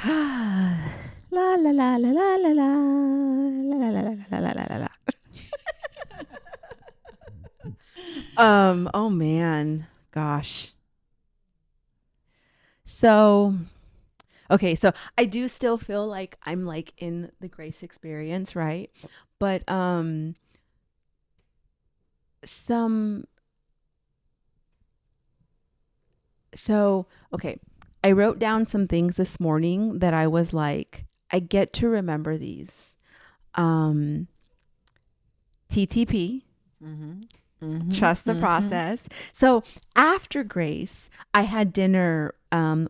La la la la la la la la la la la la la la. Oh man, gosh. So, okay, so I do still feel like I'm like in the grace experience, right? But some so okay, I wrote down some things this morning that I was like, I get to remember these. Um TTP, Mm-hmm. Mm-hmm. trust the Mm-hmm. process. So after grace, I had dinner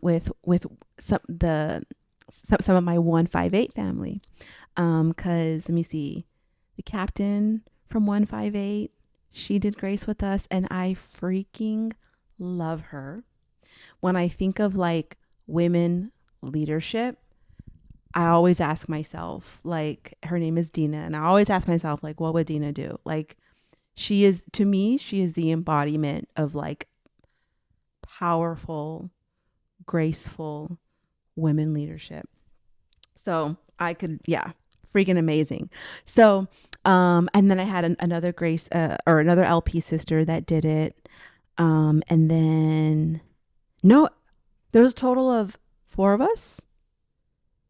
with some of my 158 family. Cause let me see, the captain from 158, she did grace with us, and I freaking love her. When I think of like women leadership, I always ask myself, like, her name is Dina, and I always ask myself, like, what would Dina do? Like, she is, to me, she is the embodiment of like powerful, graceful women leadership. So I could, yeah, freaking amazing. So, and then I had another grace, or another LP sister that did it. And then, no, there was a total of four of us.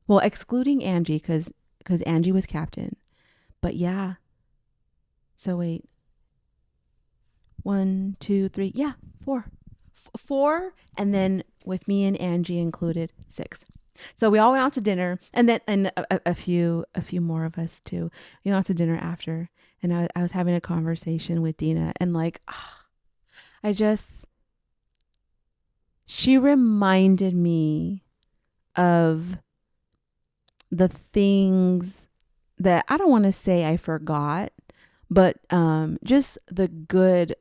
Well, excluding Angie, because Angie was captain. But yeah. So wait, one, two, three, yeah, four. Four, and then with me and Angie included, six. So we all went out to dinner, and then a few more of us too. We went out to dinner after, and I was having a conversation with Dina, and like, I just, she reminded me of the things that I don't want to say I forgot, but just the good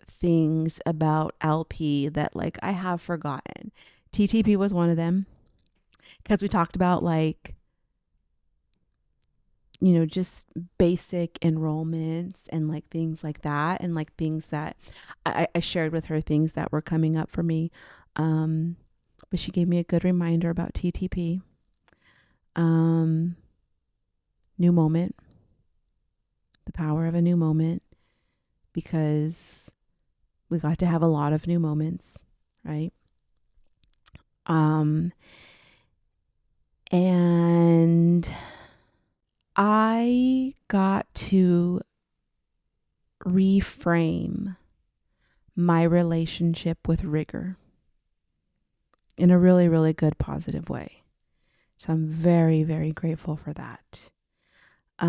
things about LP that like I have forgotten. TTP was one of them, because we talked about like, just basic enrollments and like things like that, and like things that I shared with her, things that were coming up for me. But she gave me a good reminder about TTP. New moment, the power of a new moment, because we got to have a lot of new moments, right? And I got to reframe my relationship with rigor in a really, really good, positive way. So I'm very, very grateful for that. I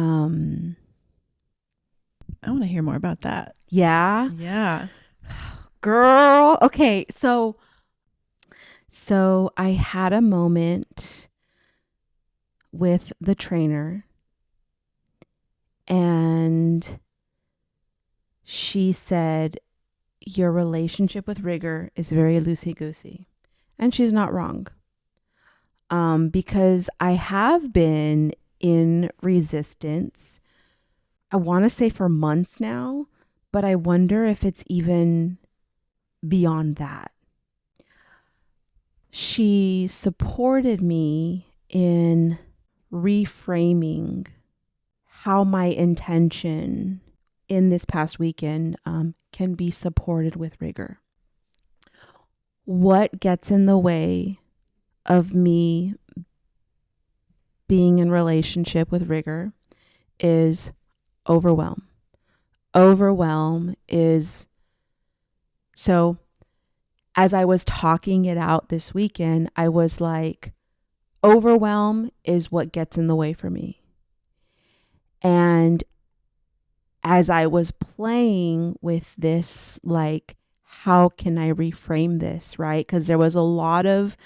want to hear more about that. Yeah, Yeah. girl. Okay, so I had a moment with the trainer, and she said, your relationship with rigor is very loosey-goosey. And she's not wrong. Because I have been in resistance, I want to say for months now, but I wonder if it's even beyond that. She supported me in reframing how my intention in this past weekend can be supported with rigor. What gets in the way of me being in relationship with rigor is overwhelm. Overwhelm is, so as I was talking it out this weekend, I was like, overwhelm is what gets in the way for me. And as I was playing with this, like, how can I reframe this, right? Because there was a lot of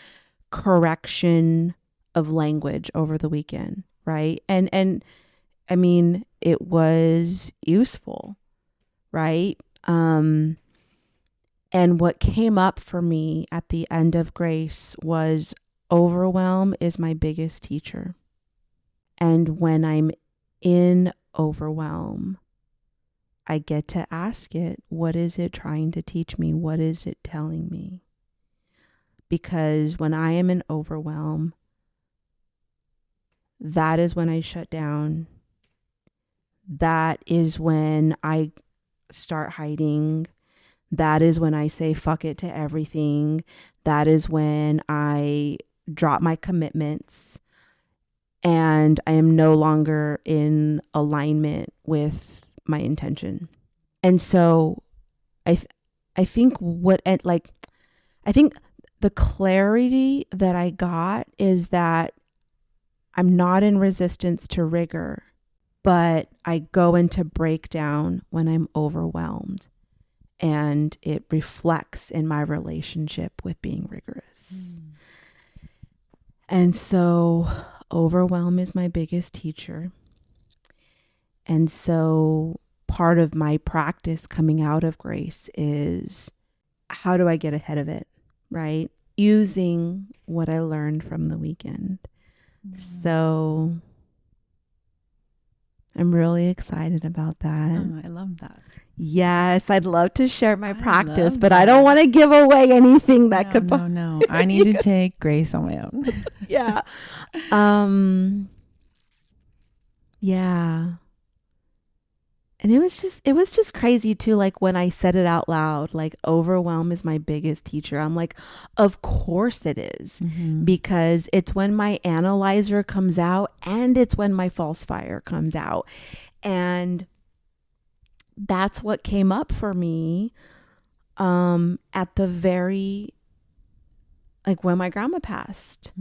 correction of language over the weekend, right? And I mean, it was useful, right? And what came up for me at the end of grace was overwhelm is my biggest teacher. And when I'm in overwhelm, I get to ask it, what is it trying to teach me? What is it telling me? Because when I am in overwhelm, that is when I shut down. That is when I start hiding. That is when I say fuck it to everything. That is when I drop my commitments and I am no longer in alignment with my intention. And so I think I think the clarity that I got is that I'm not in resistance to rigor, but I go into breakdown when I'm overwhelmed, and it reflects in my relationship with being rigorous. And so overwhelm is my biggest teacher. And so part of my practice coming out of grace is, how do I get ahead of it, right? Using what I learned from the weekend. So I'm really excited about that. Oh, I love that. Yes, I'd love to share my practice, love but I don't that. want to give away anything that could. No. I need to take grace on my own. Yeah. Yeah. And it was just crazy too. Like when I said it out loud, like overwhelm is my biggest teacher. I'm like, of course it is, because it's when my analyzer comes out and it's when my false fire comes out. And that's what came up for me at the very, like when my grandma passed,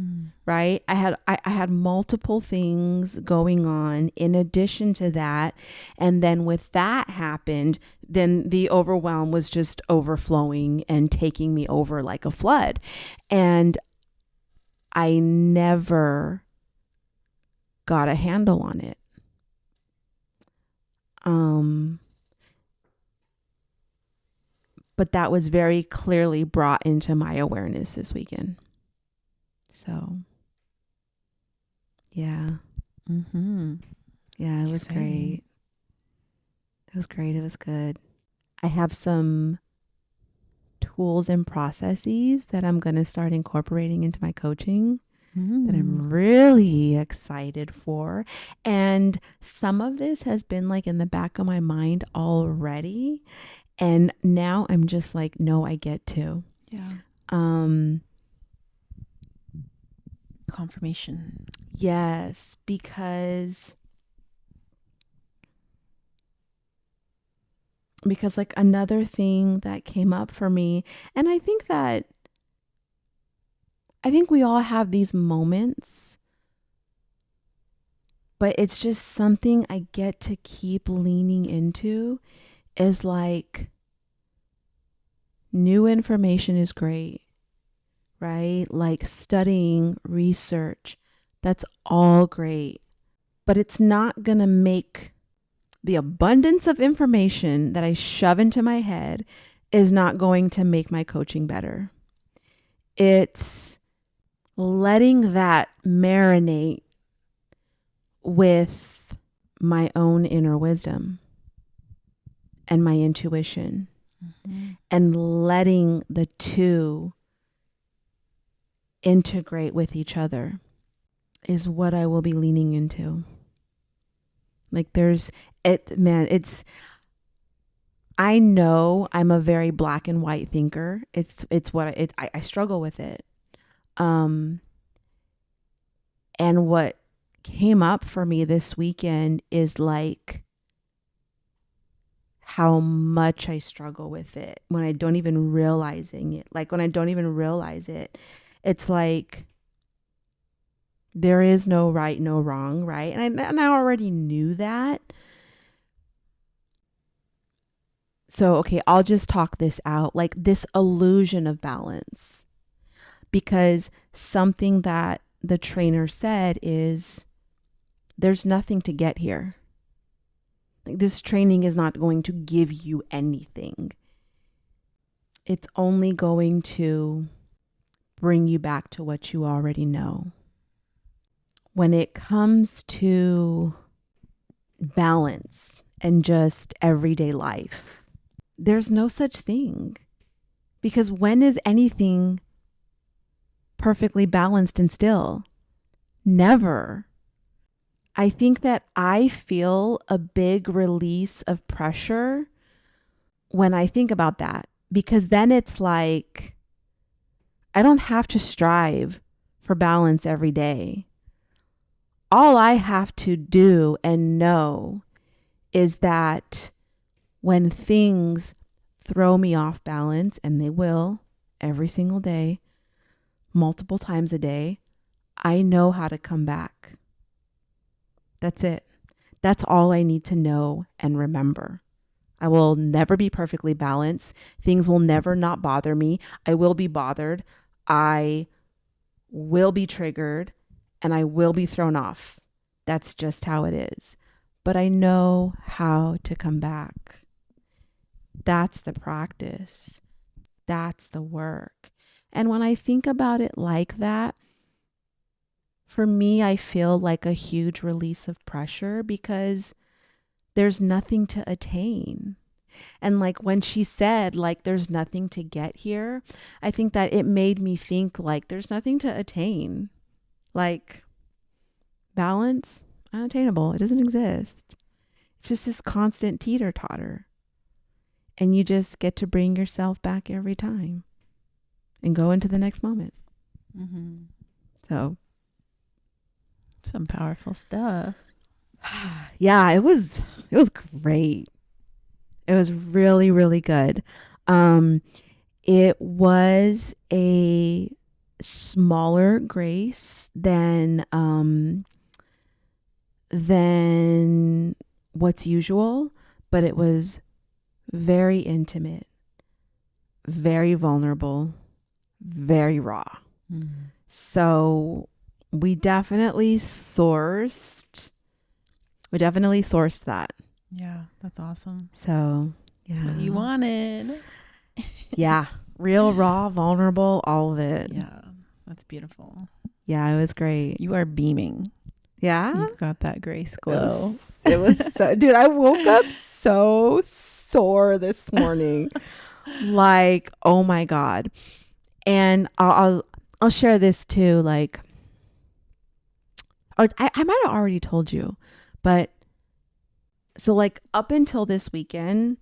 right? I had multiple things going on in addition to that. And then with that happened, then the overwhelm was just overflowing and taking me over like a flood. And I never got a handle on it. But that was very clearly brought into my awareness this weekend. So, yeah. Yeah, it was great. It was great. It was good. I have some tools and processes that I'm going to start incorporating into my coaching that I'm really excited for. And some of this has been like in the back of my mind already. And now I'm just like, no, I get to. Yeah. Confirmation. Yes, because like another thing that came up for me, and I think we all have these moments, but it's just something I get to keep leaning into, is like, new information is great, right? Like studying, research, that's all great, but it's not going to make the abundance of information that I shove into my head is not going to make my coaching better. It's letting that marinate with my own inner wisdom and my intuition, and letting the two integrate with each other is what I will be leaning into. Like I know I'm a very black and white thinker. It's what I struggle with it. And what came up for me this weekend is like how much I struggle with it when I don't even realizing it. Like when I don't even realize it, it's like there is no right, no wrong, right? And I already knew that. So, okay, I'll just talk this out, like this illusion of balance, because something that the trainer said is there's nothing to get here. Like, this training is not going to give you anything. It's only going to bring you back to what you already know. When it comes to balance and just everyday life, there's no such thing. Because when is anything perfectly balanced and still? Never. I think that I feel a big release of pressure when I think about that, because then it's like I don't have to strive for balance every day. All I have to do and know is that when things throw me off balance, and they will every single day, multiple times a day, I know how to come back. That's it. That's all I need to know and remember. I will never be perfectly balanced. Things will never not bother me. I will be bothered. I will be triggered, and I will be thrown off. That's just how it is. But I know how to come back. That's the practice. That's the work. And when I think about it like that, for me, I feel like a huge release of pressure because there's nothing to attain. And like when she said, like, there's nothing to get here, I think that it made me think like there's nothing to attain. Like balance, unattainable. It doesn't exist. It's just this constant teeter totter. And you just get to bring yourself back every time and go into the next moment. Mm-hmm. So some powerful stuff. Yeah, it was great. It was really, really good. It was a smaller grace than what's usual, but it was very intimate, very vulnerable, very raw. Mm-hmm. So we definitely sourced that. Yeah, that's awesome. So yeah. That's what you wanted. Yeah. Real, raw, vulnerable, all of it. Yeah, that's beautiful. Yeah, it was great. You are beaming. Yeah. You've got that grace glow. It was so, dude, I woke up so sore this morning. Like, oh my God. And I'll share this too. Like, or I might have already told you, but so like up until this weekend,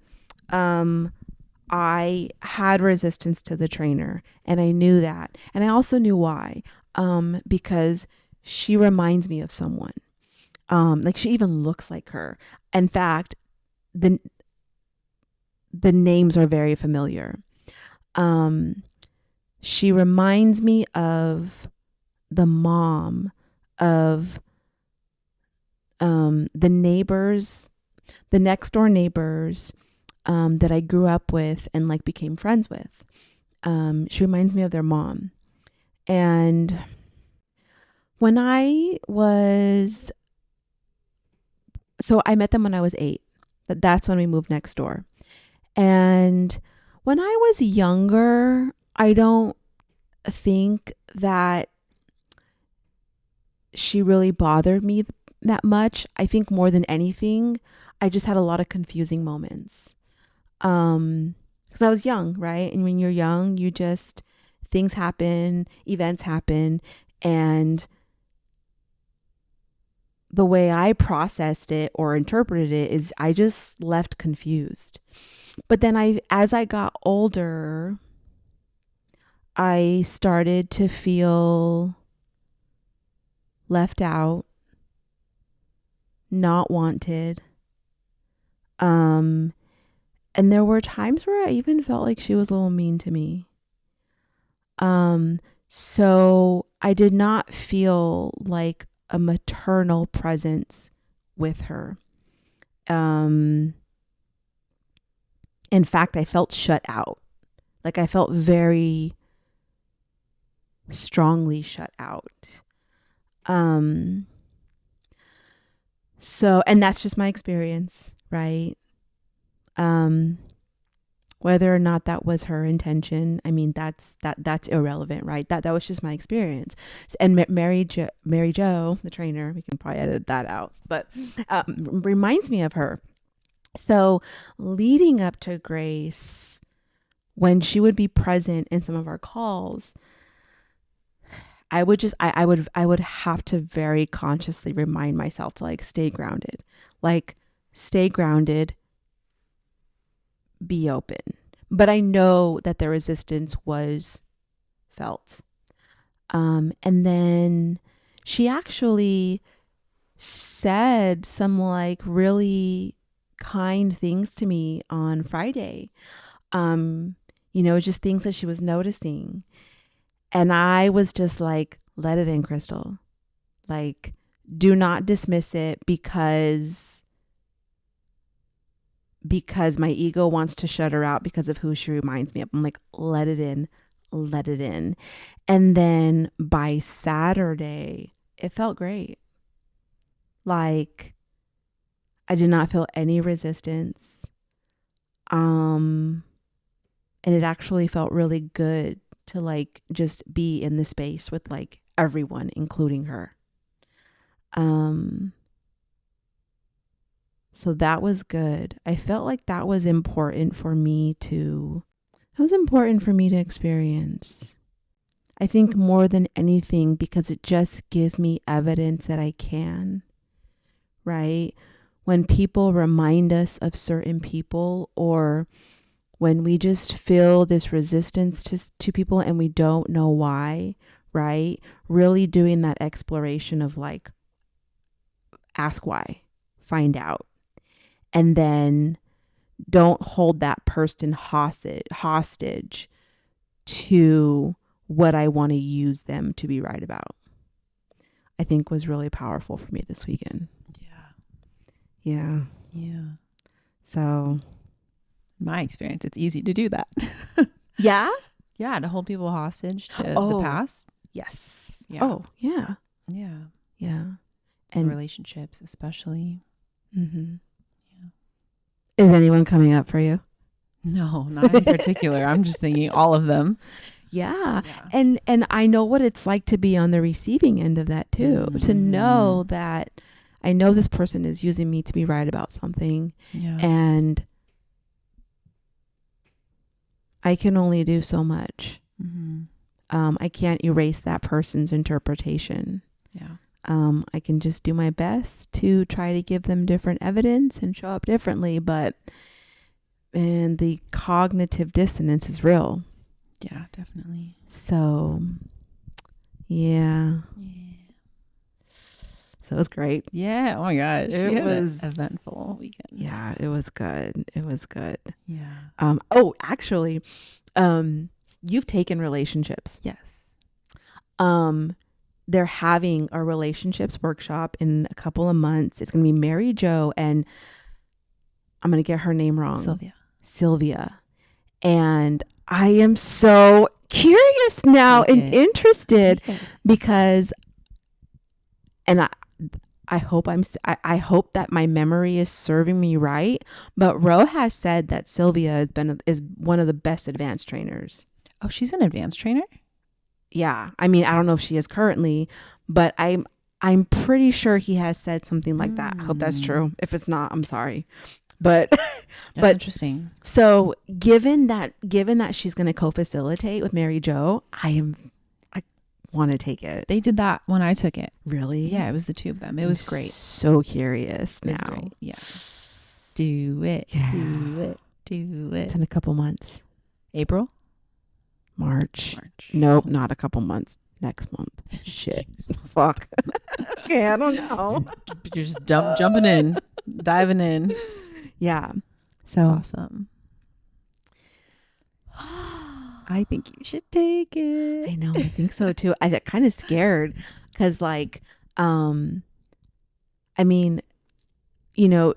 I had resistance to the trainer, and I knew that. And I also knew why, because she reminds me of someone. Like she even looks like her. In fact, the names are very familiar. She reminds me of the mom of the neighbors, the next door neighbors that I grew up with and like became friends with. She reminds me of their mom. And when I met them when I was 8. That's when we moved next door. And when I was younger, I don't think that she really bothered me that much. I think more than anything, I just had a lot of confusing moments. Because I was young, right? And when you're young, things happen, events happen, and the way I processed it or interpreted it is I just left confused. But then as I got older, I started to feel left out, not wanted. And there were times where I even felt like she was a little mean to me. So I did not feel like a maternal presence with her. In fact, I felt shut out. Like I felt very strongly shut out. So, and that's just my experience, right? Whether or not that was her intention, I mean, that's irrelevant, right? That was just my experience. And Mary Jo, the trainer, we can probably edit that out, but reminds me of her. So leading up to Grace, when she would be present in some of our calls, I would have to very consciously remind myself to like stay grounded, like stay grounded, be open. But I know that the resistance was felt. And then she actually said some like really kind things to me on Friday. Just things that she was noticing. And I was just like, let it in, Krystle. Like, do not dismiss it because my ego wants to shut her out because of who she reminds me of. I'm like, let it in, let it in. And then by Saturday, it felt great. Like, I did not feel any resistance. And it actually felt really good to like just be in the space with like everyone, including her. So that was good. I felt like that was important for me to experience. I think more than anything, because it just gives me evidence that I can, right? When people remind us of certain people, or when we just feel this resistance to people and we don't know why, right? Really doing that exploration of like, ask why, find out. And then don't hold that person hostage to what I want to use them to be right about. I think was really powerful for me this weekend. Yeah. So, my experience, it's easy to do that. yeah, to hold people hostage to the past. Yes. Yeah. Oh, yeah. And relationships, especially. Mm-hmm. Yeah. Is anyone coming up for you? No, not in particular. I'm just thinking all of them. Yeah. And I know what it's like to be on the receiving end of that too. Mm-hmm. To know that I know this person is using me to be right about something. Yeah. And I can only do so much. Mm-hmm. I can't erase that person's interpretation. Yeah. I can just do my best to try to give them different evidence and show up differently, but the cognitive dissonance is real. Yeah, definitely. So, yeah. So it was great. Yeah. Oh my gosh. It was an eventful weekend. Yeah, it was good. It was good. Yeah. Actually, you've taken relationships. Yes. They're having a relationships workshop in a couple of months. It's going to be Mary Jo and I'm going to get her name wrong. Sylvia. And I am so curious now and interested because, and I hope I hope that my memory is serving me right. But Ro has said that Sylvia is one of the best advanced trainers. Oh, she's an advanced trainer? Yeah. I mean, I don't know if she is currently, but I'm pretty sure he has said something like that. I hope that's true. If it's not, I'm sorry. But that's interesting. So given that she's going to co-facilitate with Mary Jo, I want to take it. They did that when I took it. Really? Yeah, it was the two of them. It was great. So curious now. It was great. Yeah. Do it. Yeah. Do it. It's in a couple months. April? March. Nope, not a couple months. Next month. Shit. Fuck. Okay, I don't know. You're just jumping in, diving in. Yeah. So that's awesome. I think you should take it. I know. I think so too. I got kind of scared because like, I mean,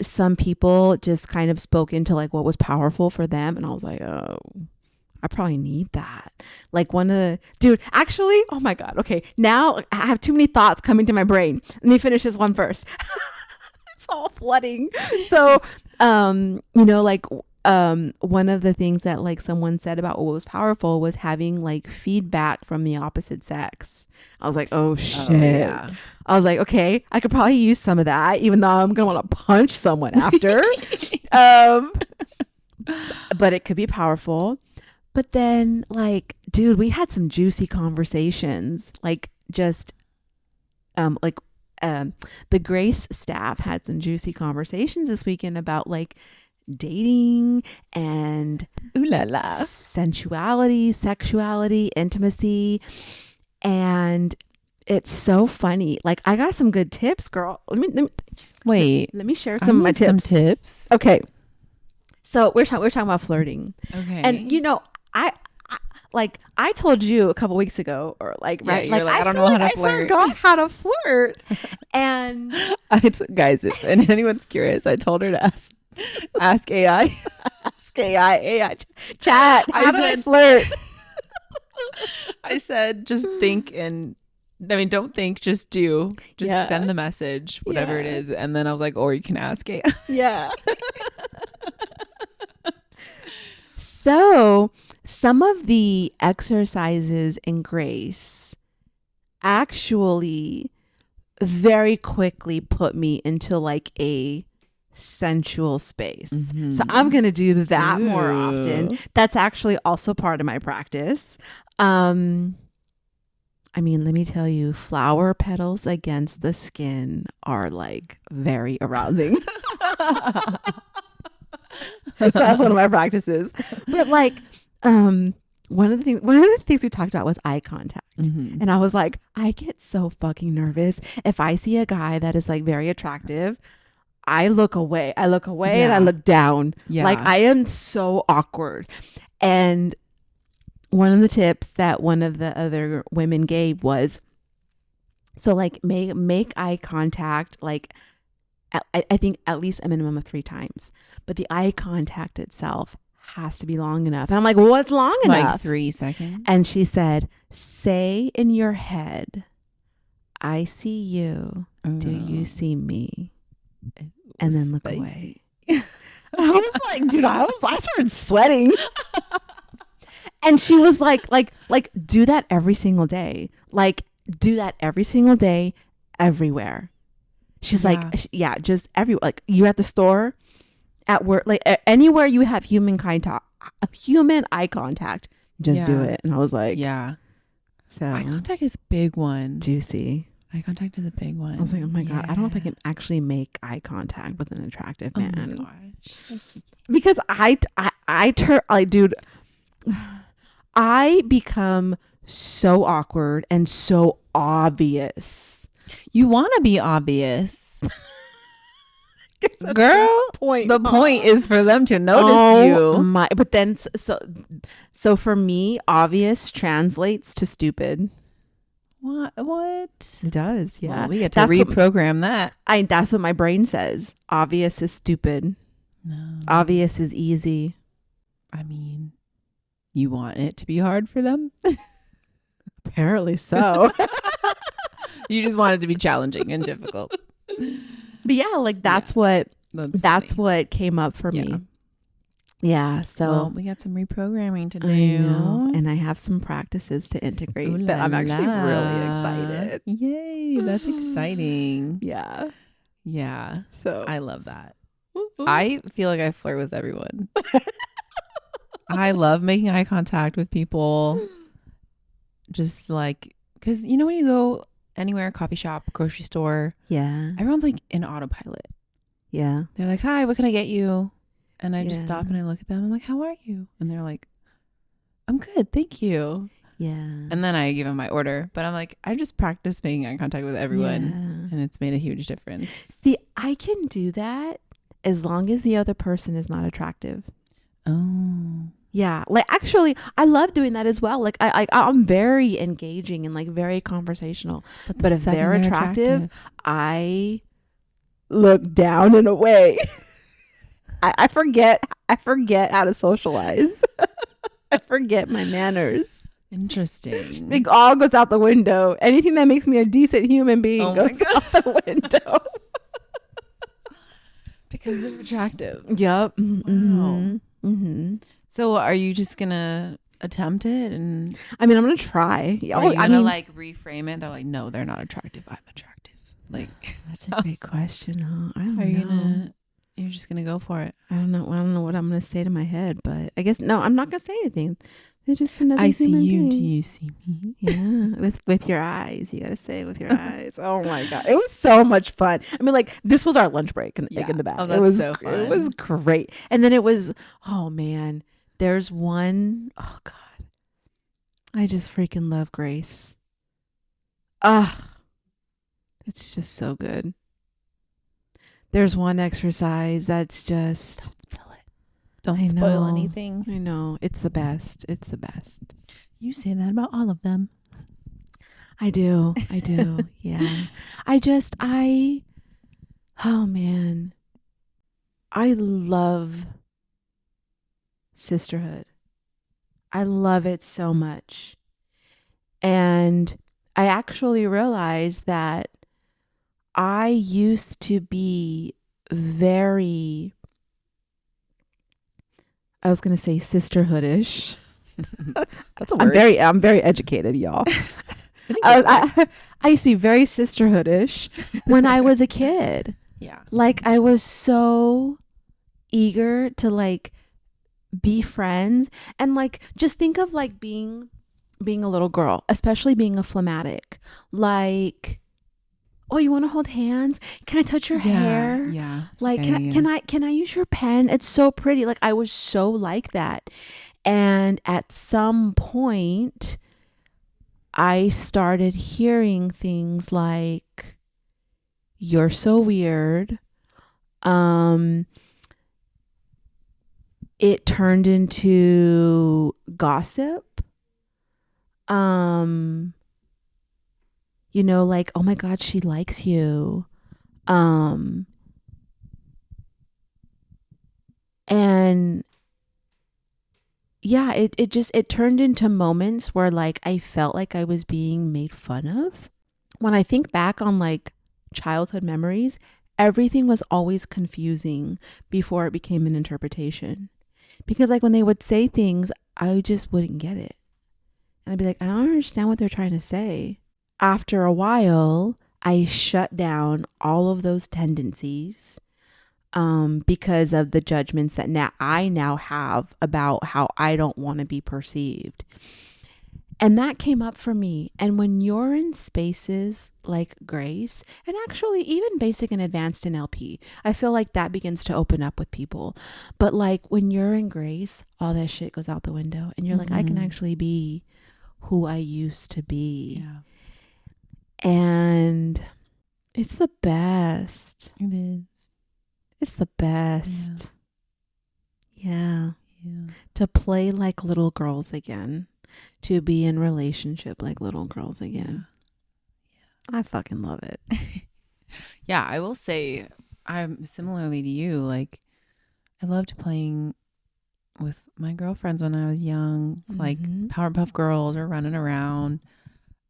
some people just kind of spoke into like what was powerful for them. And I was like, oh, I probably need that. Like actually, oh my God. Okay. Now I have too many thoughts coming to my brain. Let me finish this one first. It's all flooding. So, one of the things that like someone said about what was powerful was having like feedback from the opposite sex. I was like, oh shit. Yeah. I was like, okay, I could probably use some of that, even though I'm going to want to punch someone after. But it could be powerful. But then like, dude, we had some juicy conversations, like just like the Grace staff had some juicy conversations this weekend about like dating and Ooh la la. sensuality, sexuality, intimacy. And it's so funny. Like, I got some good tips, girl. Wait, let me share some of my tips. Some tips. Okay. So we're talking about flirting. Okay. And you know, I told you a couple weeks ago, or like, Yeah, right? you're like, I don't know how to flirt. I forgot how to flirt. And guys, if anyone's curious, I told her to ask AI. ask AI chat. How do I said- flirt? I said, just think don't think, just do. Just Yeah. send the message, whatever it Yeah. is. And then I was like, or you can ask AI. Yeah. So some of the exercises in Grace actually very quickly put me into like a sensual space. Mhm. So I'm going to do that more Ooh. often. That's actually also part of my practice. I mean, let me tell you, flower petals against the skin are like very arousing. So that's one of my practices. But like, one of the things we talked about was eye contact. Mhm. And I was like, I get so fucking nervous if I see a guy that is like very attractive. I look away. And I look down. Yeah. Like, I am so awkward. And one of the tips that one of the other women gave was, so like make eye contact, like I think at least a minimum of 3 times, but the eye contact itself has to be long enough. And I'm like, well, what's long enough? Like 3 seconds. And she said, say in your head, I see you. Do you see me? And then look away. I was like, dude, I started sweating. And she was like, do that every single day. Like, do that every single day, everywhere. She's like, just everywhere. Like, you're at the store, at work, like anywhere you have human eye contact, just do it. And I was like, so eye contact is a big one. Juicy. Eye contact is a big one. I was like, oh my God, I don't know if I can actually make eye contact with an attractive man. Oh my gosh. Because dude, I become so awkward and so obvious. You want to be obvious. Girl, the point is for them to notice you. But then so for me, obvious translates to stupid. What? It does, yeah. Well, we get to reprogram that. That's what my brain says. Obvious is stupid. No. Obvious is easy. I mean, you want it to be hard for them? Apparently so. You just want it to be challenging and difficult. But yeah, like that's what came up for me. Yeah, so we got some reprogramming to do. I know, and I have some practices to integrate that I'm actually really excited. Yay, that's exciting. Yeah. Yeah. So I love that. I feel like I flirt with everyone. I love making eye contact with people. Just like, because you know when you go anywhere, coffee shop, grocery store, everyone's like in autopilot. Yeah. They're like, hi, what can I get you? And I just stop and I look at them. I'm like, how are you? And they're like, I'm good, thank you. Yeah. And then I give them my order. But I'm like, I just practice making eye contact with everyone. And it's made a huge difference. See, I can do that as long as the other person is not attractive. Oh. Yeah. Like, actually, I love doing that as well. Like, I'm very engaging and like very conversational. But if they're attractive, I look down and away. I forget how to socialize. I forget my manners. Interesting. It all goes out the window. Anything that makes me a decent human being goes out the window. Because they're attractive. Yep. Mm-hmm. Wow. Mm-hmm. So are you just gonna attempt it? And I mean, I'm gonna try. Are you gonna like reframe it? They're like, no, they're not attractive. I'm attractive. Like, that's a great question. Huh? I don't know. You're just gonna go for it. I don't know what I'm gonna say to my head, but I guess no, I'm not gonna say anything. They're just another I see human you. being. Do you see me? Yeah, with your eyes. You gotta say with your eyes. Oh my god, it was so much fun. I mean, like this was our lunch break in the back. Oh, It that's was so fun. It was great. And then it was, oh man, there's one, oh god, I just freaking love Grace. Ah, it's just so good. There's one exercise that's just, Don't spill it. Don't I spoil know. anything. I know, it's the best. It's the best. You say that about all of them. I do. Yeah. Oh man, I love sisterhood. I love it so much. And I actually realized that I used to be very, I was going to say sisterhoodish. That's a word. I'm very educated, y'all. I used to be very sisterhoodish when I was a kid. Yeah. Like I was so eager to like be friends, and like just think of like being a little girl, especially being a phlegmatic. Like, oh, you want to hold hands? Can I touch your hair? Yeah. Like, can I use your pen? It's so pretty. Like I was so like that. And at some point I started hearing things like, you're so weird. It turned into gossip. You know, like, oh my God, she likes you. And yeah, it turned into moments where like I felt like I was being made fun of. When I think back on like childhood memories, everything was always confusing before it became an interpretation. Because like when they would say things, I just wouldn't get it. And I'd be like, I don't understand what they're trying to say. After a while, I shut down all of those tendencies because of the judgments that I now have about how I don't want to be perceived. And that came up for me. And when you're in spaces like Grace, and actually even basic and advanced in LP, I feel like that begins to open up with people. But like when you're in Grace, all that shit goes out the window. And you're like, I can actually be who I used to be. Yeah. And it's the best. It is. It's the best. Yeah. Yeah. To play like little girls again. To be in relationship like little girls again. Yeah. I fucking love it. Yeah, I will say I'm similarly to you. Like I loved playing with my girlfriends when I was young, like Powerpuff Girls or running around.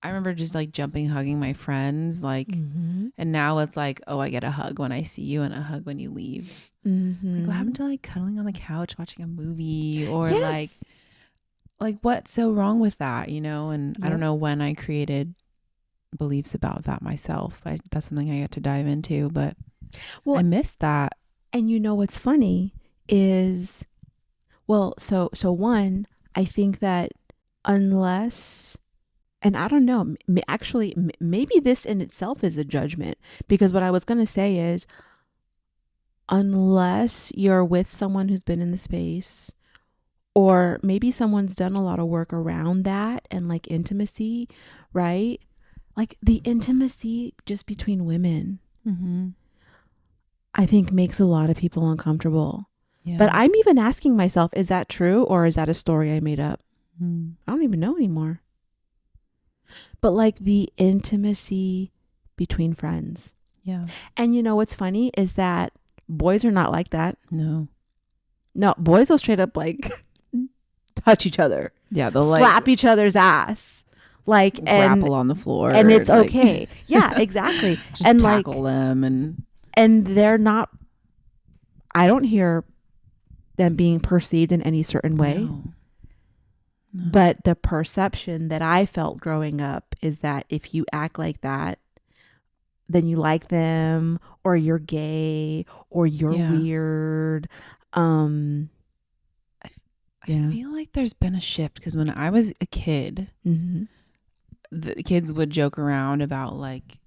I remember just like jumping, hugging my friends, like, and now it's like, oh, I get a hug when I see you and a hug when you leave. Like, what happened to like cuddling on the couch watching a movie or like what's so wrong with that, you know? And I don't know when I created beliefs about that myself. That's something I get to dive into, but I missed that. And you know what's funny is, well, so one, I think that unless, and I don't know, actually, maybe this in itself is a judgment, because what I was going to say is, unless you're with someone who's been in the space, or maybe someone's done a lot of work around that and like intimacy, right? Like the intimacy just between women, I think makes a lot of people uncomfortable. Yeah. But I'm even asking myself, is that true or is that a story I made up? I don't even know anymore. But like the intimacy between friends. Yeah. And you know what's funny is that boys are not like that. No, boys will straight up like touch each other. Yeah, they'll slap each other's ass. Like grapple on the floor. And it's like, okay. Yeah, exactly. Just and tackle like, them and they're not, I don't hear them being perceived in any certain way. No. But the perception that I felt growing up is that if you act like that, then you like them, or you're gay, or you're weird. I I feel like there's been a shift because when I was a kid, the kids would joke around about like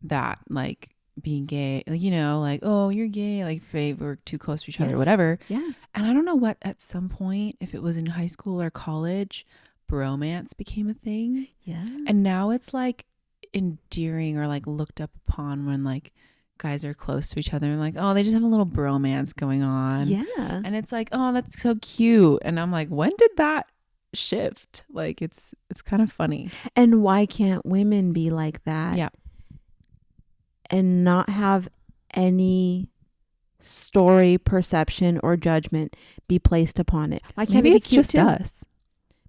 that, like being gay, like, you know, like, oh, you're gay, like if they were too close to each other, whatever. Yeah. And I don't know what, at some point, if it was in high school or college, bromance became a thing. Yeah. And now it's like endearing or like looked up upon when like guys are close to each other and like, oh, they just have a little bromance going on. Yeah. And it's like, oh, that's so cute. And I'm like, when did that shift? Like it's kind of funny. And why can't women be like that? Yeah. And not have any story, perception, or judgment be placed upon it? Why can't Maybe it be it's cute just too? us.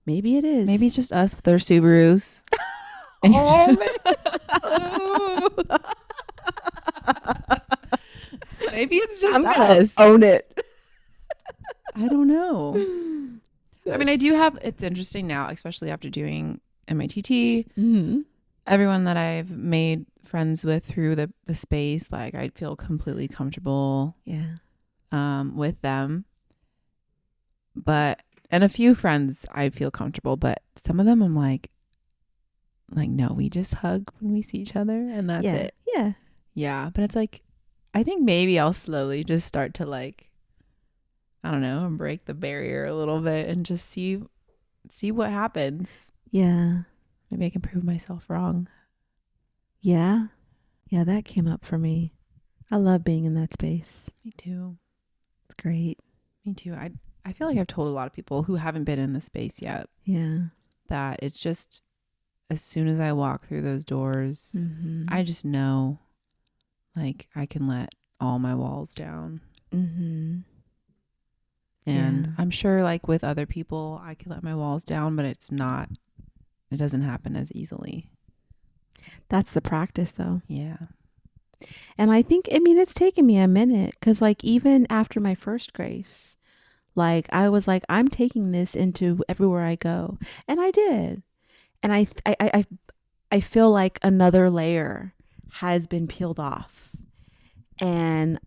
Maybe it is. Maybe it's just us with our Subarus. Oh man. Maybe it's just I'm gonna us. own it. I don't know. I mean, I do have, it's interesting now, especially after doing MITT. Everyone that I've made friends with through the space, like I feel completely comfortable with them. But, and a few friends I feel comfortable, but some of them I'm like, no, we just hug when we see each other and that's it. Yeah. Yeah. But it's like, I think maybe I'll slowly just start to like, I don't know, break the barrier a little bit and just see what happens. Yeah. Maybe I can prove myself wrong. Yeah. Yeah, that came up for me. I love being in that space. Me too. It's great. Me too. I feel like I've told a lot of people who haven't been in the space yet that it's just as soon as I walk through those doors, I just know like I can let all my walls down. And I'm sure like with other people, I can let my walls down, but it doesn't happen as easily. That's the practice though. Yeah. And I think, I mean, it's taken me a minute because like even after my first grace, like I was like, I'm taking this into everywhere I go. And I did. And I feel like another layer has been peeled off. And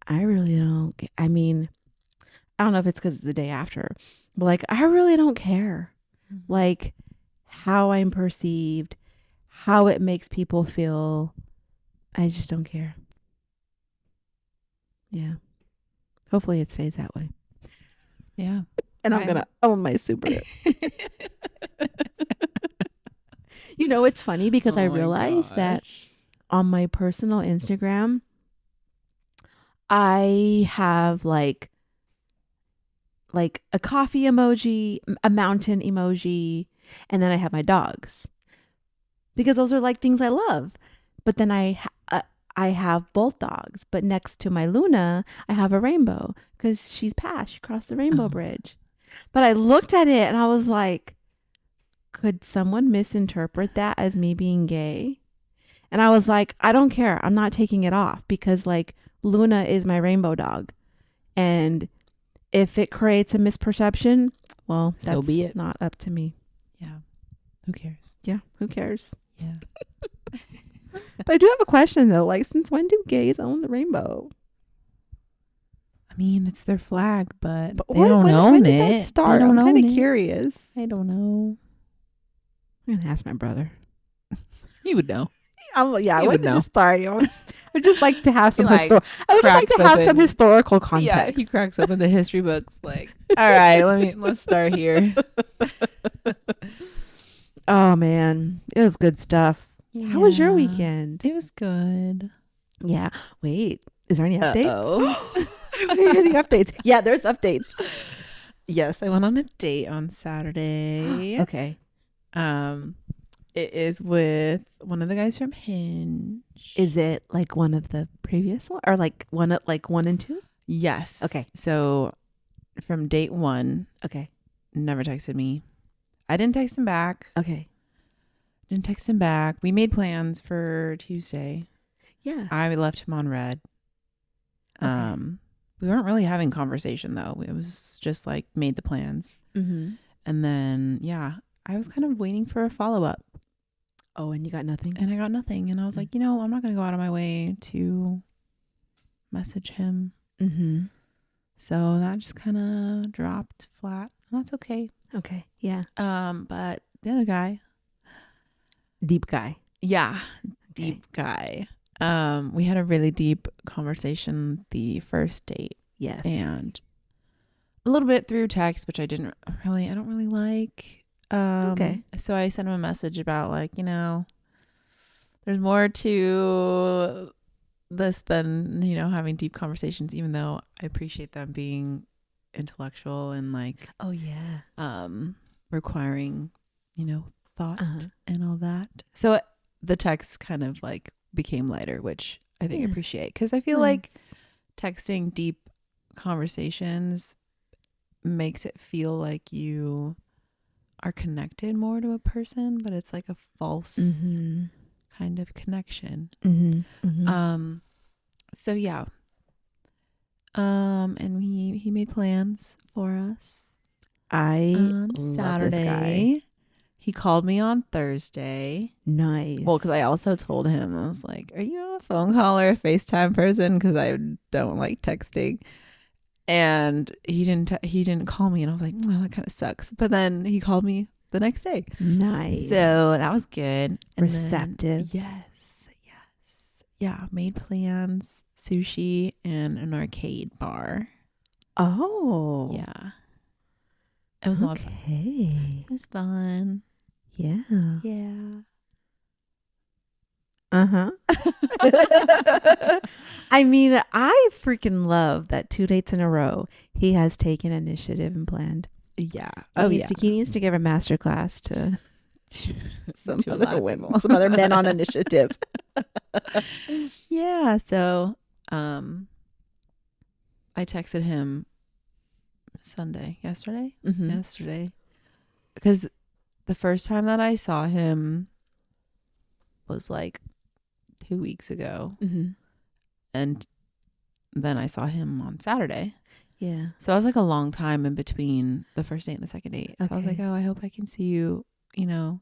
I really don't, I mean, I don't know if it's because it's the day after, but like, I really don't care. Like how I'm perceived, how it makes people feel. I just don't care. Yeah. Hopefully it stays that way. Yeah. And I'm going to own my Subaru. You know, it's funny because I realized that on my personal Instagram, I have like a coffee emoji, a mountain emoji, and then I have my dogs. Because those are like things I love. But then I have both dogs, but next to my Luna, I have a rainbow because she's passed. She crossed the rainbow bridge. But I looked at it and I was like, could someone misinterpret that as me being gay? And I was like, I don't care. I'm not taking it off because like Luna is my rainbow dog. And if it creates a misperception, well, that's so be it. Not up to me. Yeah. Who cares? Yeah. Who cares? Yeah. But I do have a question though. Like, since when do gays own the rainbow? I mean, it's their flag, but they when, don't when, own when did it. that start? I'm kind of curious. I don't know. I'm gonna ask my brother. You would know. When did it start? I just like to have some I would like to have some historical context. Yeah, he cracks open the history books like, all right, let's start here. Oh man, it was good stuff. Yeah. How was your weekend? It was good. Yeah. Wait, is there any updates? Uh-oh. Any updates? Yeah, there's updates. Yes, I went on a date on Saturday. Okay. It is with one of the guys from Hinge. Is it like one of the previous one or like one and two? Yes. Okay. So from date one, okay, never texted me. I didn't text him back. Okay. Didn't text him back. We made plans for Tuesday. Yeah. I left him on red. Okay. We weren't really having conversation though. It was just like made the plans. Mm-hmm. And then, yeah, I was kind of waiting for a follow-up. Oh, and you got nothing? And I got nothing. And I was like, I'm not going to go out of my way to message him. Mm-hmm. So that just kind of dropped flat. That's okay. Okay. Yeah. But the other guy, Deep guy. yeah, deep guy. We had a really deep conversation the first date, Yes. and a little bit through text, which I don't really like. Okay. So I sent him a message about like, you know, there's more to this than, you know, having deep conversations, even though I appreciate them being intellectual and like, Oh yeah. requiring, you know, thought Uh-huh. and all that. So the text kind of like became lighter, which I think I appreciate, because I feel like texting deep conversations makes it feel like you are connected more to a person, but it's like a false kind of connection. So yeah. And he made plans for us. I on love Saturday. this guy. He called me on Thursday. Nice. Well, because I also told him, I was like, "Are you a phone call or a FaceTime person?" Because I don't like texting. And he didn't call me, and I was like, "Well, that kind of sucks." But then he called me the next day. Nice. So that was good. And Receptive. Then, yes. Yeah, made plans, sushi, and an arcade bar. Oh. Yeah. It was a lot of fun. Okay. It was fun. Yeah. Yeah. I mean, I freaking love that 2 dates in a row he has taken initiative and planned. Yeah. He needs to give a master class to some To a lot other of women, people. some other men on initiative. Yeah. So, I texted him yesterday, because the first time that I saw him was like 2 weeks ago, and then I saw him on Saturday. Yeah. So I was like a long time in between the first date and the second date. So I was like, oh, I hope I can see you, you know,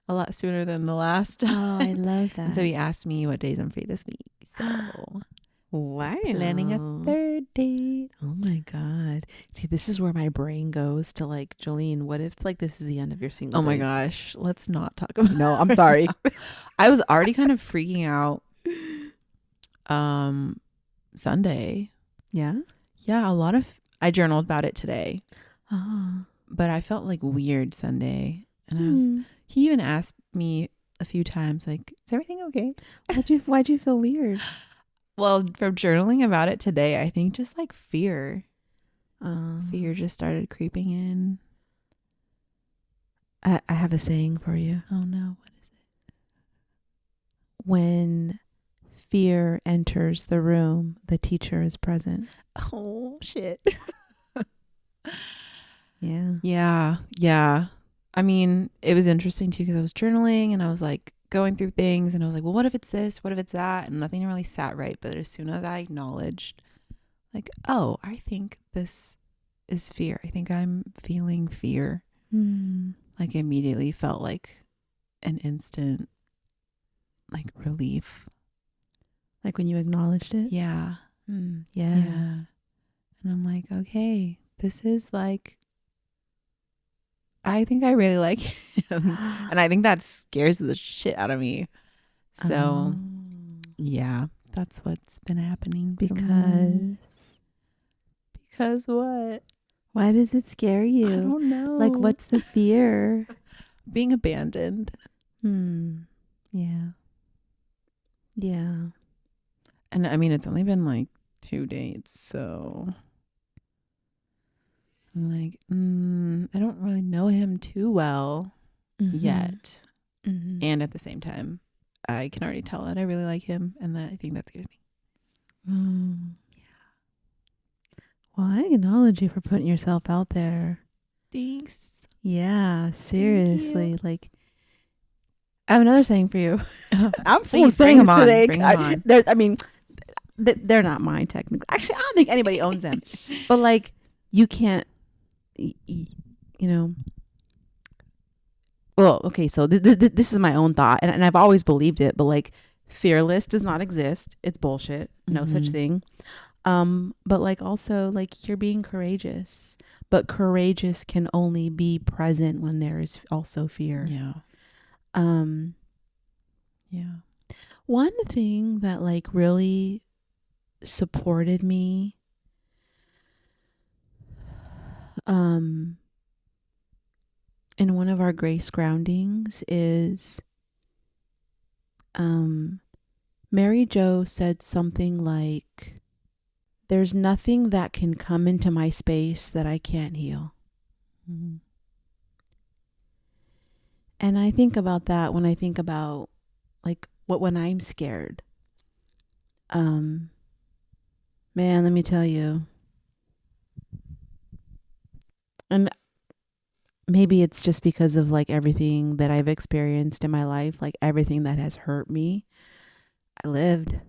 a lot sooner than the last time. Oh, I love that. And so he asked me what days I'm free this week. So wow. Planning a third date. Oh my God. See, this is where my brain goes to like, Jolene, what if like this is the end of your single Oh my days? gosh. Let's not talk about No, I'm sorry. I was already kind of freaking out Sunday. Yeah? Yeah, I journaled about it today. Oh. But I felt like weird Sunday. And he even asked me a few times, like, is everything okay? Why'd you feel weird? Well, from journaling about it today, I think just like fear. Fear just started creeping in. I have a saying for you. Oh no, what is it? When fear enters the room, the teacher is present. Oh shit. Yeah. Yeah. I mean, it was interesting too, because I was journaling and I was like going through things and I was like, well, what if it's this? What if it's that? And nothing really sat right. But as soon as I acknowledged, like, oh, I think this is fear. I think I'm feeling fear. Like, immediately felt like an instant, like, relief. Like when you acknowledged it? Yeah. Yeah. And I'm like, okay, this is like, I think I really like him. And I think that scares the shit out of me. So, yeah, that's what's been happening. Because what? Why does it scare you? I don't know. Like, what's the fear? Being abandoned. Yeah. Yeah. And I mean, it's only been like 2 dates, so I'm like, I don't really know him too well yet. And at the same time, I can already tell that I really like him, and that I think that scares me. Yeah. Well, I acknowledge you for putting yourself out there. Thanks. Yeah, seriously. Like, I have another saying for you. I'm full Please of sayings today. Bring them on. They're not mine technically. Actually, I don't think anybody owns them. But like, you can't, you know. Well, okay, so this is my own thought, and I've always believed it, but like, fearless does not exist. It's bullshit. No such thing. But like also like you're being courageous, but courageous can only be present when there is also fear. Yeah. Um, Yeah. one thing that like really supported me, in one of our grace groundings is, Mary Jo said something like, there's nothing that can come into my space that I can't heal. Mm-hmm. And I think about that when I think about like when I'm scared. Man, let me tell you. And maybe it's just because of like everything that I've experienced in my life, like everything that has hurt me, I lived.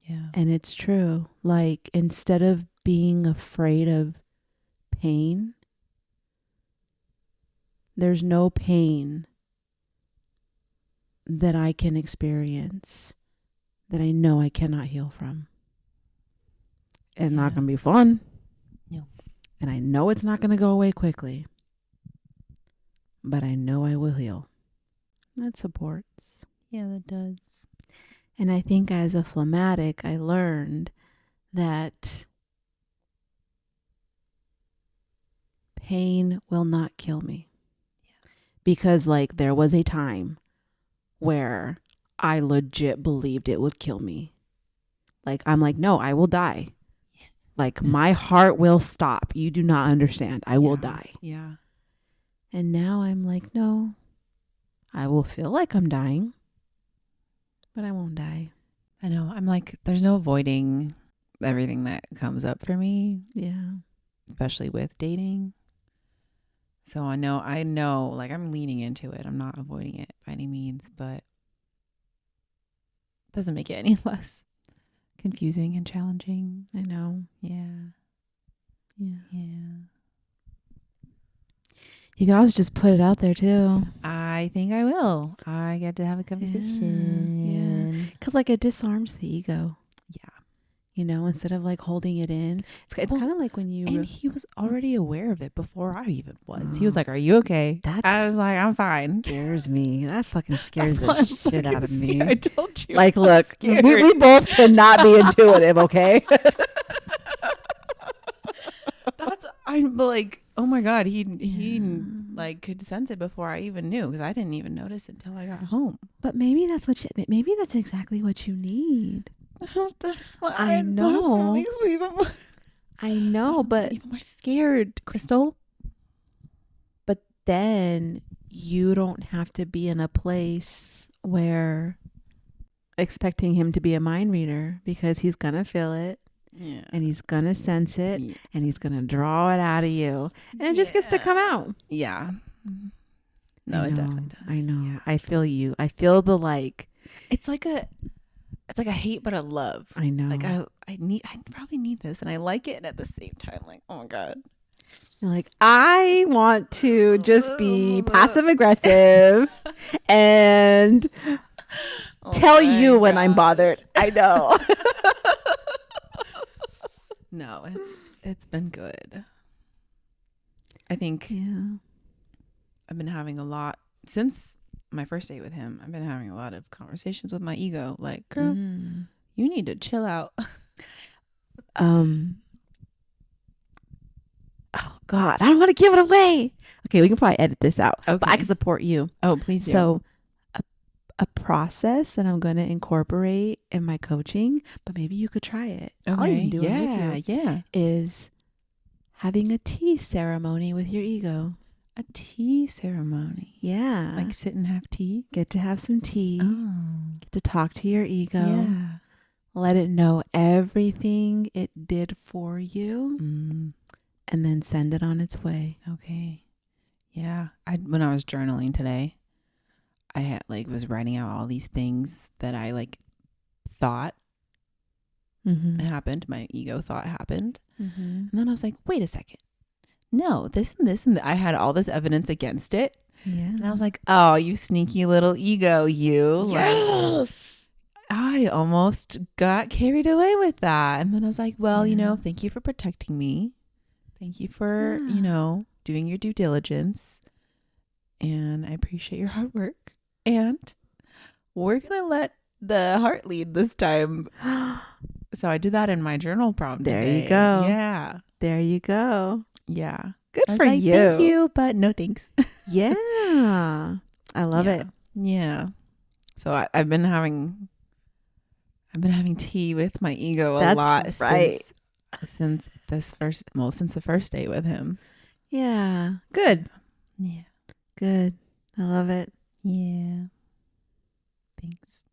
Yeah. And it's true. Like instead of being afraid of pain, there's no pain that I can experience that I know I cannot heal from. It's not going to be fun. No. And I know it's not going to go away quickly. But I know I will heal. That supports. Yeah, that does. And I think as a phlegmatic, I learned that pain will not kill me. Yeah. Because like there was a time where I legit believed it would kill me. Like I'm like, no, I will die. Like my heart will stop. You do not understand. I will die. Yeah. And now I'm like, no, I will feel like I'm dying, but I won't die. I know. I'm like, there's no avoiding everything that comes up for me. Yeah. Especially with dating. So I know, like I'm leaning into it. I'm not avoiding it by any means, but it doesn't make it any less confusing and challenging. I know. Yeah. Yeah. Yeah. You can always just put it out there too. I think I will. I get to have a conversation. Yeah. Because like it disarms the ego. Yeah. You know, instead of like holding it in. It's kind of like when you... And he was already aware of it before I even was. He was like, are you okay? I was like, I'm fine. Scares me. That fucking scares the shit out of me. I told you. Like, look, we both cannot be intuitive, okay? I'm like, oh my God, he like could sense it before I even knew, because I didn't even notice it until I got home. But maybe that's maybe that's exactly what you need. That's what I know. That's what makes me even more, I know, but even more scared, Krystle. But then you don't have to be in a place where expecting him to be a mind reader, because he's gonna feel it. Yeah. And he's going to sense it, and he's going to draw it out of you. And it just gets to come out. Yeah. No, it definitely does. I know. Yeah. I feel you. I feel the like. It's like a hate but a love. I know. Like I probably need this, and I like it, and at the same time, like, oh my God. You're like, I want to just be passive aggressive and tell you when I'm bothered. I know. No, it's been good. I think I've been having a lot since my first date with him. I've been having a lot of conversations with my ego. Like, girl, you need to chill out. Oh God, I don't want to give it away. Okay, we can probably edit this out. Okay. But I can support you. Oh, please do. So a process that I'm going to incorporate in my coaching, but maybe you could try it. Okay. I'll even do it with you. Yeah. Is having a tea ceremony with your ego. A tea ceremony. Yeah. Like sit and have tea. Get to have some tea. Oh. Get to talk to your ego. Yeah. Let it know everything it did for you. And then send it on its way. Okay. Yeah. When I was journaling today, I had was writing out all these things that I thought happened. My ego thought happened. And then I was like, wait a second. No, this and this. And I had all this evidence against it. Yeah. And I was like, oh, you sneaky little ego, you. Yes. I almost got carried away with that. And then I was like, well, thank you for protecting me. Thank you for, doing your due diligence. And I appreciate your hard work. And we're going to let the heart lead this time. So I did that in my journal prompt There today. you go. Yeah. There you go. Yeah. Good for like, you. Thank you, but no thanks. Yeah. I love it. Yeah. So I've been having tea with my ego a lot since the first date with him. Yeah. Good. Yeah. Good. I love it. Yeah. Thanks.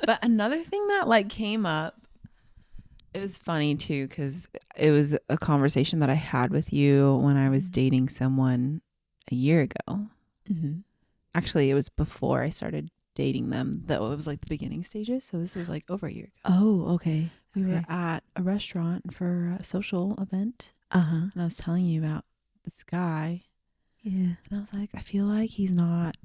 But another thing that came up, it was funny too, because it was a conversation that I had with you when I was dating someone a year ago. Mm-hmm. Actually, it was before I started dating them, though. It was the beginning stages. So this was over a year ago. Oh, okay. We were at a restaurant for a social event. And I was telling you about this guy. Yeah. And I was like, I feel like he's not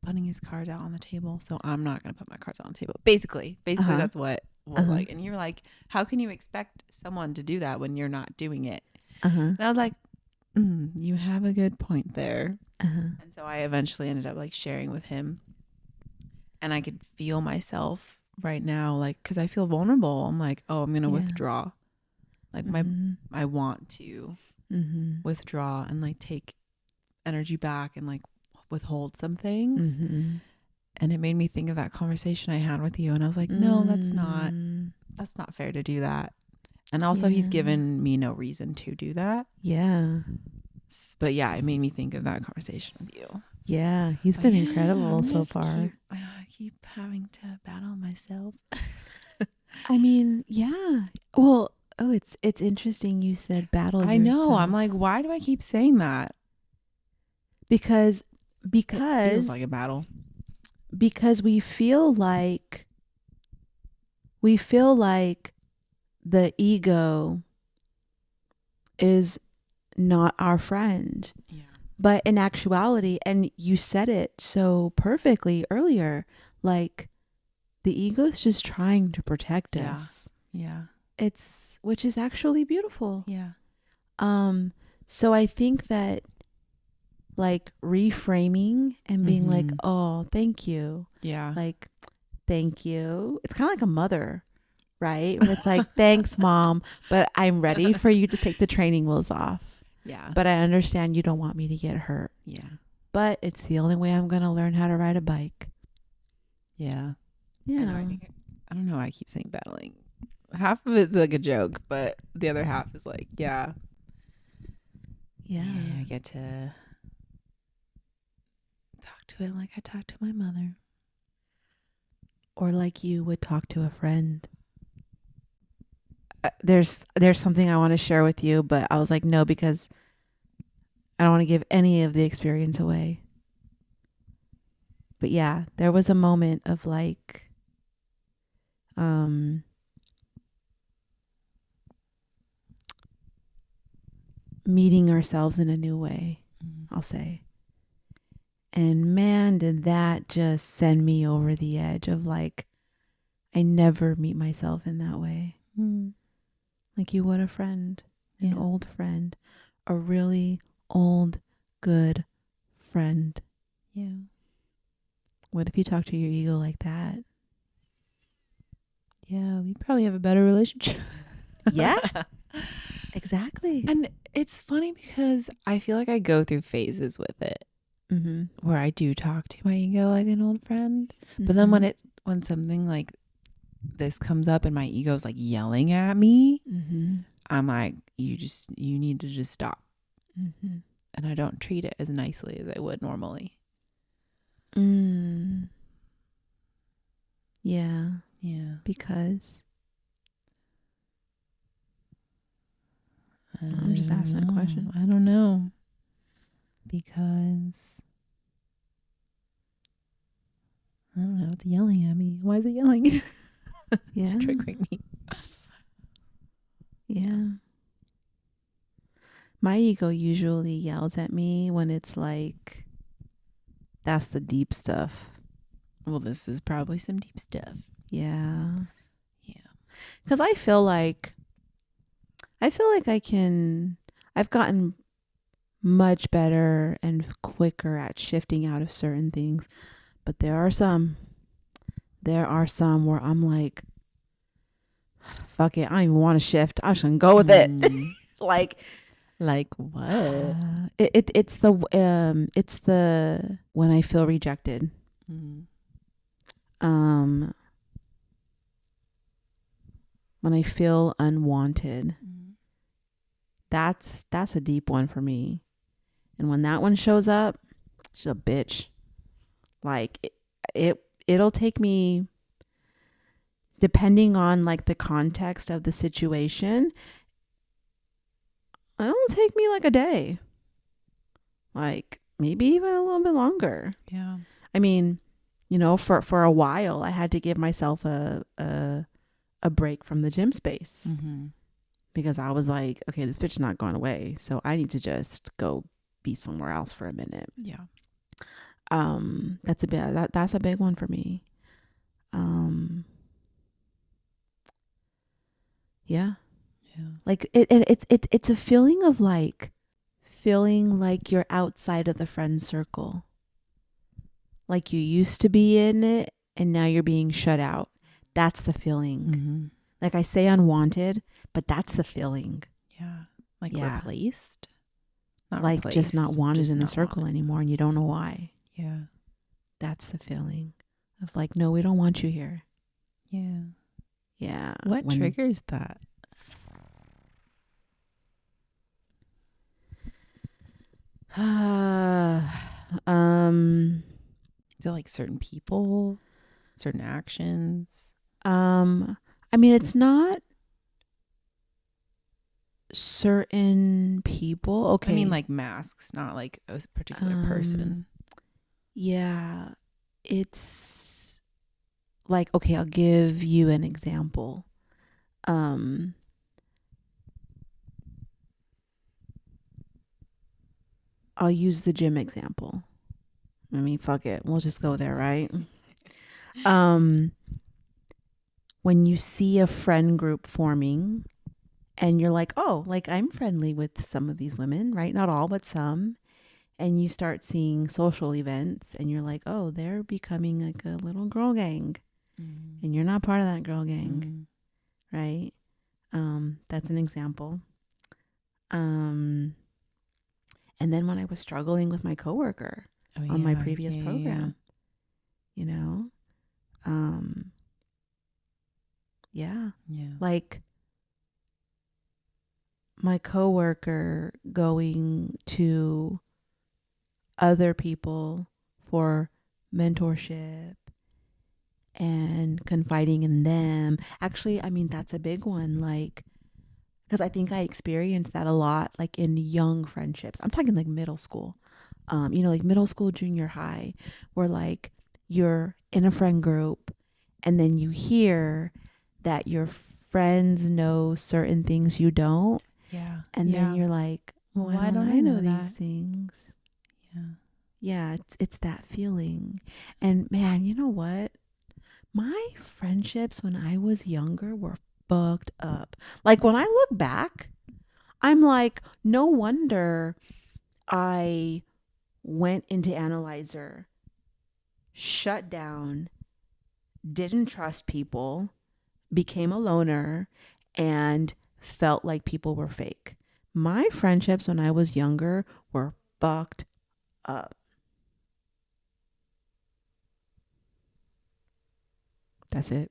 putting his cards out on the table, so I'm not going to put my cards out on the table. Basically, that's what like. And you're like, how can you expect someone to do that when you're not doing it? And I was like, you have a good point there. And so I eventually ended up sharing with him, and I could feel myself right now, because I feel vulnerable. I'm like, oh, I'm going to withdraw. I want to withdraw and take energy back and withhold some things. And it made me think of that conversation I had with you, and I was like, no, that's not fair to do that. And also he's given me no reason to do that. Yeah. But yeah, it made me think of that conversation with you. Yeah, he's been incredible so far. I keep having to battle myself. I mean, yeah. Well, it's interesting you said battle yourself. I know. I'm like, why do I keep saying that? Because it feels like a battle. Because we feel like the ego is not our friend. Yeah. But in actuality, and you said it so perfectly earlier, the ego's just trying to protect us. Yeah. Which is actually beautiful. Yeah. So I think that reframing and being oh, thank you. Yeah. Thank you. It's kind of like a mother, right? Where it's thanks, Mom, but I'm ready for you to take the training wheels off. Yeah. But I understand you don't want me to get hurt. Yeah. But it's the only way I'm going to learn how to ride a bike. Yeah. Yeah. I don't know why I keep saying battling. Half of it's a joke, but the other half is yeah. Yeah. I get to talk to it like I talk to my mother. Or like you would talk to a friend. There's something I want to share with you, but I was like, no, because I don't want to give any of the experience away. But yeah, there was a moment of meeting ourselves in a new way, I'll say. And man, did that just send me over the edge of I never meet myself in that way. Like you would a friend, an old friend, a really old, good friend. Yeah. What if you talk to your ego like that? Yeah, we probably have a better relationship. Yeah, exactly. And it's funny because I feel like I go through phases with it, where I do talk to my ego like an old friend. But then when something like this comes up and my ego's yelling at me, I'm like, you need to just stop. And I don't treat it as nicely as I would normally. Yeah. Yeah. Because I'm just asking a question. I don't know. Because I don't know. It's yelling at me. Why is it yelling? It's triggering me. Yeah. My ego usually yells at me when it's that's the deep stuff. Well, this is probably some deep stuff. Yeah. Yeah. Because I feel like I've gotten much better and quicker at shifting out of certain things. But there are some where I'm like, fuck it, I don't even want to shift. I'm just gonna go with it. Like what? It's the when I feel rejected. When I feel unwanted. That's a deep one for me. And when that one shows up, she's a bitch. Like it'll take me, depending on like the context of the situation, it'll take me like a day. Like maybe even a little bit longer. Yeah. I mean, you know, for a while I had to give myself a break from the gym space. Because I was like, okay, this bitch is not going away. So I need to just go be somewhere else for a minute. Yeah. That's a big one for me. Yeah. Like it's a feeling of like feeling like you're outside of the friend circle. Like you used to be in it and now you're being shut out. That's the feeling. Like I say unwanted, but that's the feeling. Yeah. Like replaced? Not like replaced, just not wanted just in the not circle wanted. anymore and you don't know why. Yeah. That's the feeling of like, no, we don't want you here. Yeah. Yeah. What triggers that? Is it like certain people, certain actions? I mean, it's not certain people. Okay. I mean, like masks, not like a particular person. Yeah. It's like, okay, I'll give you an example. I'll use the gym example. I mean, fuck it. We'll just go there, right? When you see a friend group forming and you're like, oh, like I'm friendly with some of these women, right? Not all, but some. And you start seeing social events and you're like, oh, they're becoming like a little girl gang. And you're not part of that girl gang, right? That's an example. And then when I was struggling with my coworker on my previous program, you know, like my coworker going to other people for mentorship and confiding in them. Actually, I mean, that's a big one. Like, because I think I experienced that a lot, like in young friendships. I'm talking like middle school, you know, like middle school, junior high, where like you're in a friend group and then you hear that your friends know certain things you don't. Yeah. And then you're like, well, why don't I know these things? Yeah. Yeah, it's that feeling. And man, you know what? My friendships when I was younger were fucked up. Like when I look back, I'm like, no wonder I went into Analyzer, shut down, didn't trust people, became a loner, and felt like people were fake. My friendships when I was younger were fucked up. That's it.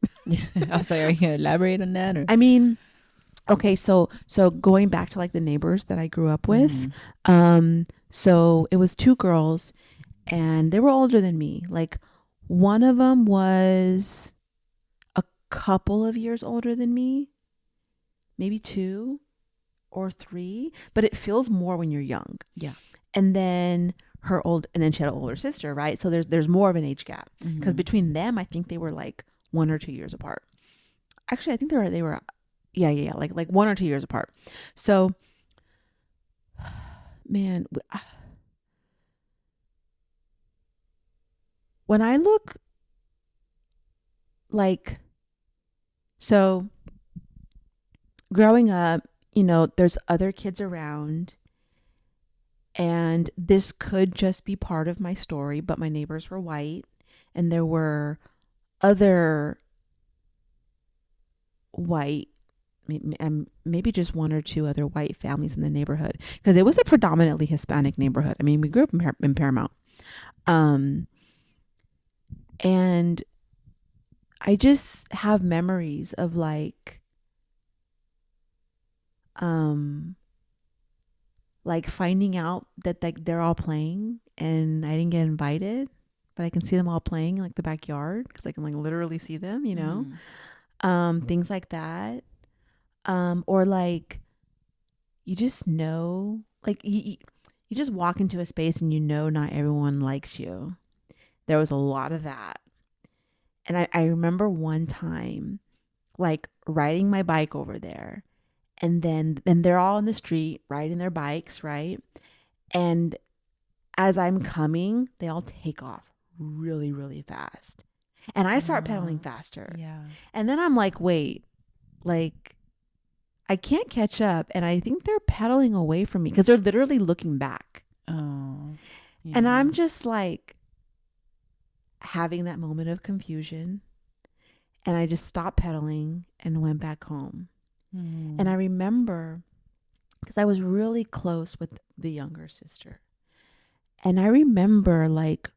I was like, are you gonna elaborate on that? Or? I mean, okay, so going back to like the neighbors that I grew up with, so it was two girls and they were older than me. Like one of them was a couple of years older than me, maybe 2 or 3, but it feels more when you're young. Yeah. And then and then she had an older sister, right? So there's more of an age gap because between them, I think they were like 1 or 2 years apart. Actually, I think they were like 1 or 2 years apart. So, man, when I look like, so growing up, there's other kids around, and this could just be part of my story, but my neighbors were white, and there were other white, maybe just one or two other white families in the neighborhood, because it was a predominantly Hispanic neighborhood. I mean, we grew up in Paramount. And I just have memories of like finding out that they're all playing and I didn't get invited, but I can see them all playing in like the backyard because I can like literally see them, things like that. Or like you just know, like you just walk into a space and not everyone likes you. There was a lot of that. And I remember one time like riding my bike over there, and then they're all in the street riding their bikes, right? And as I'm coming, they all take off really, really fast. And I start pedaling faster. Yeah. And then I'm like, wait, like I can't catch up. And I think they're pedaling away from me because they're literally looking back. Oh. Yeah. And I'm just like having that moment of confusion. And I just stopped pedaling and went back home. And I remember, because I was really close with the younger sister. And I remember like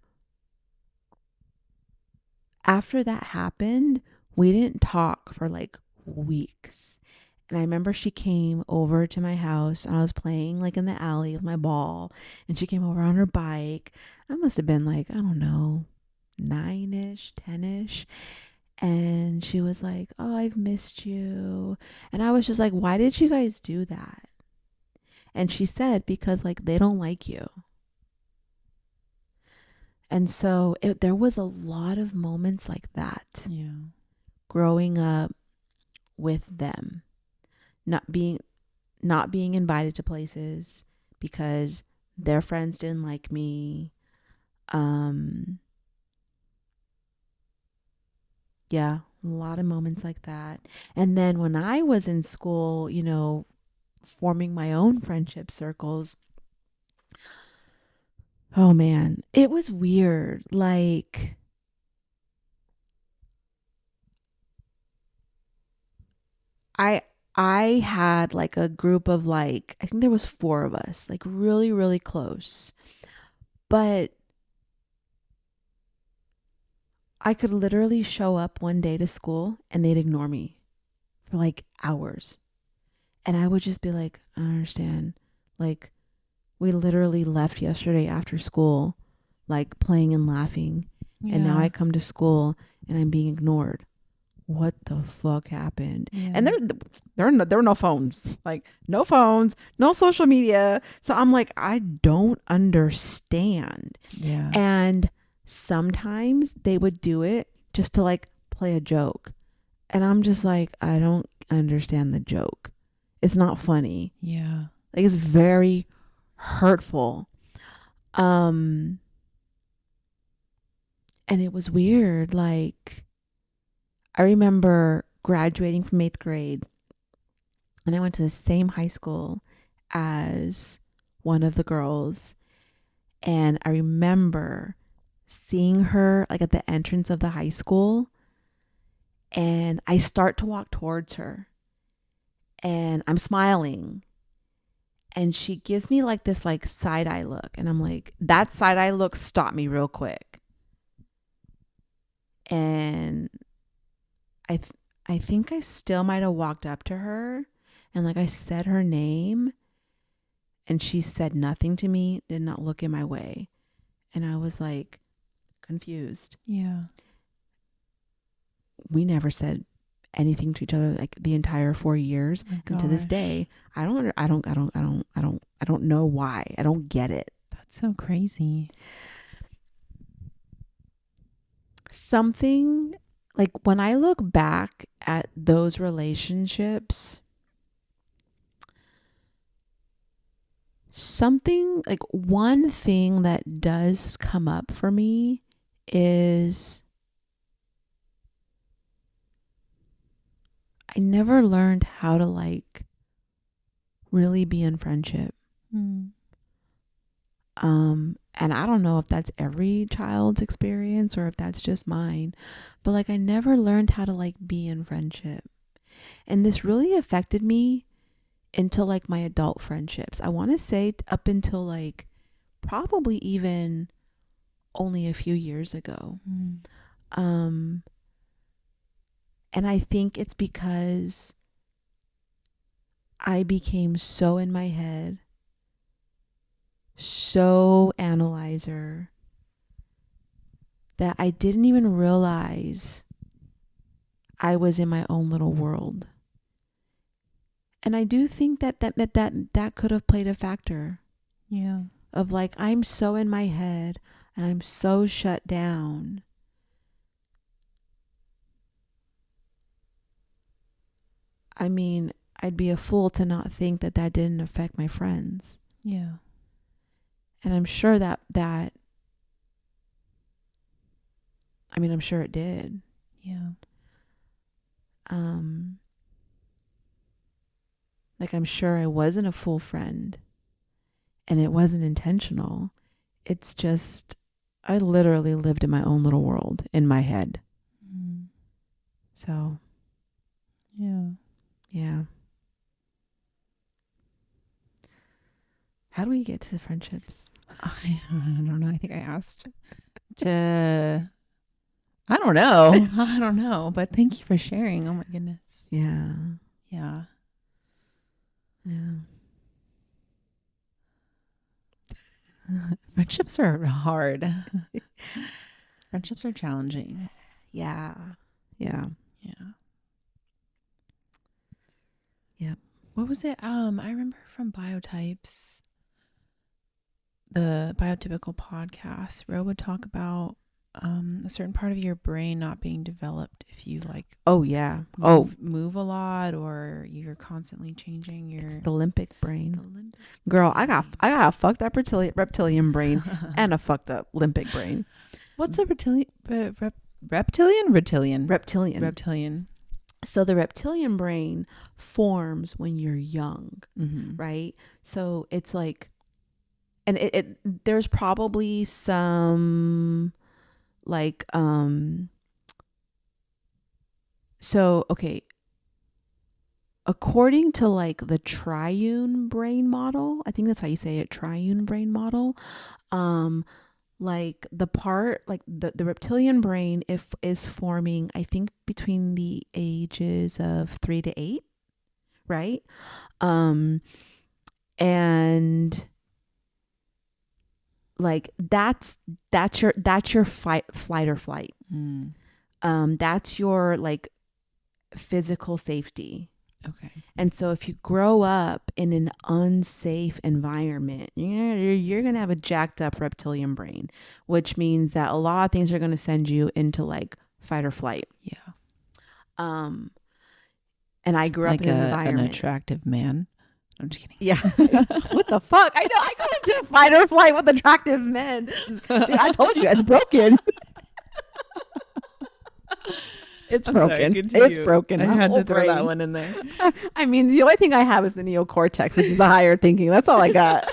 after that happened, we didn't talk for like weeks. And I remember she came over to my house and I was playing like in the alley with my ball. And she came over on her bike. I must have been like, I don't know, 9-ish, 10-ish. And she was like, oh, I've missed you. And I was just like, why did you guys do that? And she said, because like they don't like you. And so there was a lot of moments like that. Yeah. Growing up with them, not being invited to places because their friends didn't like me. Yeah, a lot of moments like that. And then when I was in school, forming my own friendship circles, oh man, it was weird. Like, I had like a group of like, I think there was 4 of us, like really, really close. But I could literally show up one day to school and they'd ignore me for like hours. And I would just be like, I don't understand. Like, we literally left yesterday after school, like playing and laughing. Yeah. And now I come to school and I'm being ignored. What the fuck happened? Yeah. And there were no phones, like no phones, no social media. So I'm like, I don't understand. Yeah. And sometimes they would do it just to like play a joke. And I'm just like, I don't understand the joke. It's not funny. Yeah. Like it's very hurtful. And it was weird. Like I remember graduating from 8th grade and I went to the same high school as one of the girls. And I remember seeing her like at the entrance of the high school, and I start to walk towards her and I'm smiling and she gives me like this like side eye look, and I'm like, that side eye look stopped me real quick. And I think I still might have walked up to her and like I said her name and she said nothing to me, did not look in my way. And I was like confused. Yeah. We never said anything to each other like the entire 4 years. And to this day, I don't know why. I don't get it. That's so crazy. Something like when I look back at those relationships, something like one thing that does come up for me is I never learned how to like really be in friendship. And I don't know if that's every child's experience or if that's just mine, but like I never learned how to like be in friendship. And this really affected me into like my adult friendships. I want to say up until like probably even only a few years ago. And I think it's because I became so in my head, so analyzer, that I didn't even realize I was in my own little world. And I do think that could have played a factor. Yeah. Of like, I'm so in my head and I'm so shut down. I mean, I'd be a fool to not think that that didn't affect my friends. Yeah. And I'm sure I'm sure it did. Yeah. Like I'm sure I wasn't a full friend and it wasn't intentional. It's just, I literally lived in my own little world in my head. So, yeah. Yeah. How do we get to the friendships? I don't know. I think I asked to, I don't know. I don't know. But thank you for sharing. Oh my goodness. Yeah. Yeah. Yeah. Friendships are hard. Friendships are challenging. Yeah. Yeah. Yeah. Yep. What was it? I remember from Biotypes, the Biotypical podcast, Ro would talk about a certain part of your brain not being developed if you like move a lot or you're constantly changing your... It's the limbic brain. Girl, I got a fucked up reptilian brain and a fucked up limbic brain. What's a reptilian? So the reptilian brain forms when you're young, right? So it's like, and it there's probably some like so okay, according to like the triune brain model, I think that's how you say it, triune brain model, like the part, like the reptilian brain is forming, I think, between the ages of 3 to 8, right? And like that's your flight or flight. That's your like physical safety. Okay. And so if you grow up in an unsafe environment, you're going to have a jacked up reptilian brain, which means that a lot of things are going to send you into like fight or flight. Yeah. And I grew up like in an environment. An attractive man. I'm just kidding. Yeah. What the fuck? I know. I go into fight or flight with attractive men. Dude, I told you, it's broken. It's broken. It's broken. I had to throw brain. that one in there. I mean, the only thing I have is the neocortex, which is the higher thinking. That's all I got.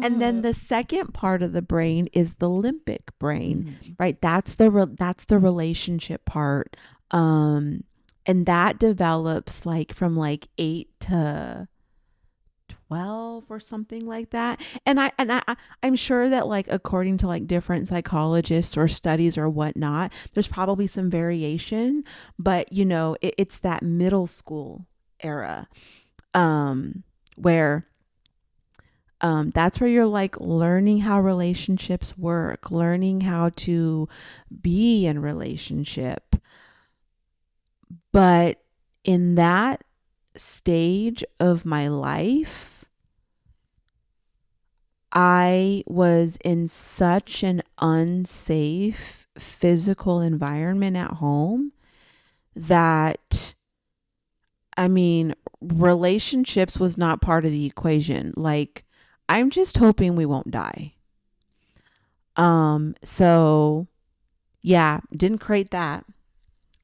And then the second part of the brain is the limbic brain, right? That's the relationship part. And that develops like from like 8 to 12 or something like that. And I'm sure that like according to like different psychologists or studies or whatnot, there's probably some variation, but you know, it's that middle school era, where that's where you're like learning how relationships work, learning how to be in relationship. But in that stage of my life, I was in such an unsafe physical environment at home that, I mean, relationships was not part of the equation. Like, I'm just hoping we won't die. So yeah, didn't create that.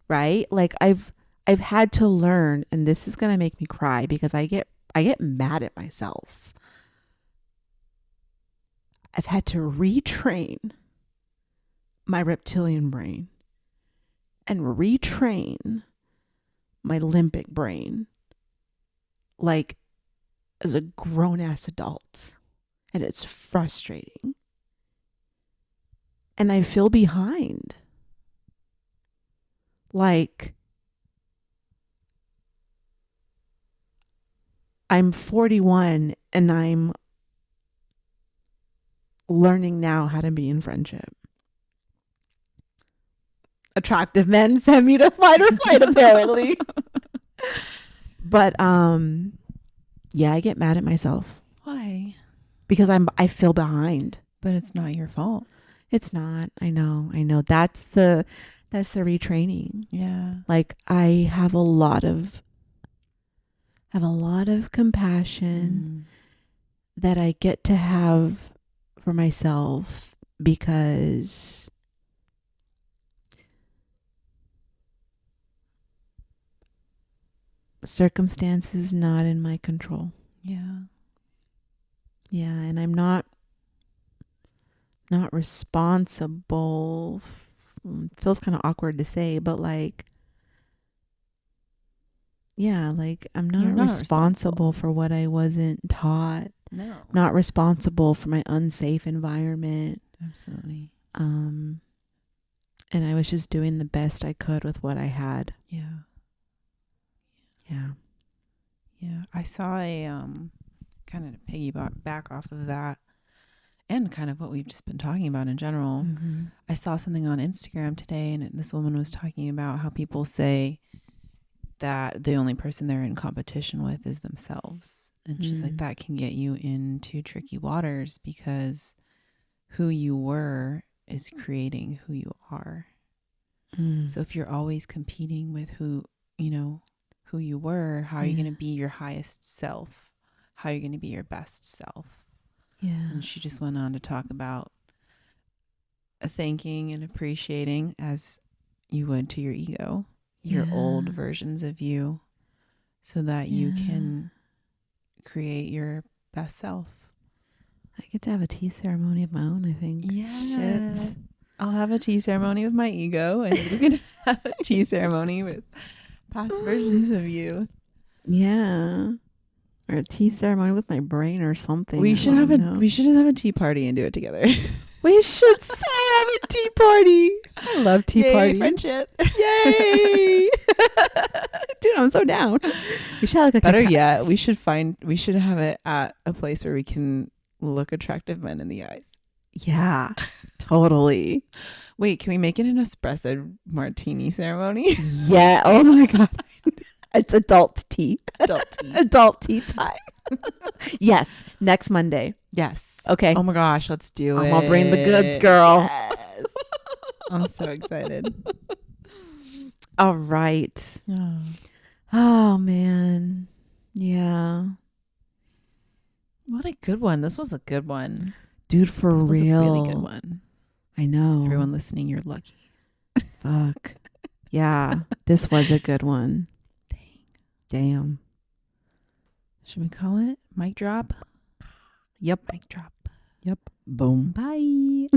right? Like I've had to learn, and this is going to make me cry because I get mad at myself. I've had to retrain my reptilian brain and retrain my limbic brain, like as a grown ass adult. And it's frustrating. And I feel behind. Like, I'm 41 and I'm learning now how to be in friendship. Attractive men send me to fight or flight, apparently. But yeah, I get mad at myself. Why? Because I feel behind. But it's not your fault. It's not. I know. That's the retraining. Yeah. Like I have a lot of compassion that I get to have for myself because circumstances not in my control. Yeah. Yeah, and I'm not responsible. Feels kind of awkward to say, but like, yeah, like I'm not responsible for what I wasn't taught. No. Not responsible for my unsafe environment. Absolutely. And I was just doing the best I could with what I had. Yeah. Yeah. Yeah. I saw a kind of to piggyback back off of that and kind of what we've just been talking about in general. Mm-hmm. I saw something on Instagram today, and this woman was talking about how people say that the only person they're in competition with is themselves. And she's like, that can get you into tricky waters because who you were is creating who you are. So if you're always competing with who you were, how are you going to be your highest self? How are you going to be your best self? Yeah. And she just went on to talk about thanking and appreciating as you would to your ego, your old versions of you, so that you can create your best self. I get to have a tea ceremony of my own, I think. Yeah. Shit. I'll have a tea ceremony with my ego, and you can have a tea ceremony with past versions of you. Yeah. Or a tea ceremony with my brain or something. We should have a tea party and do it together. We should so have a tea party. I love tea parties. Friendship. Yay. Dude, I'm so down. We should have like a Better yet, we should have it at a place where we can look attractive men in the eyes. Yeah. Totally. Wait, can we make it an espresso martini ceremony? Yeah. Oh my God. It's adult tea. Adult tea time. Yes. Next Monday. Yes. Okay. Oh my gosh, let's do it. I'll bring the goods, girl. Yes. I'm so excited. All right. Oh. Oh man. Yeah. What a good one. This was a good one. Dude, for this real. Was a really good one. I know. Everyone listening, you're lucky. Fuck. Yeah. This was a good one. Damn. Should we call it mic drop? Yep. Mic drop. Yep. Boom. Bye.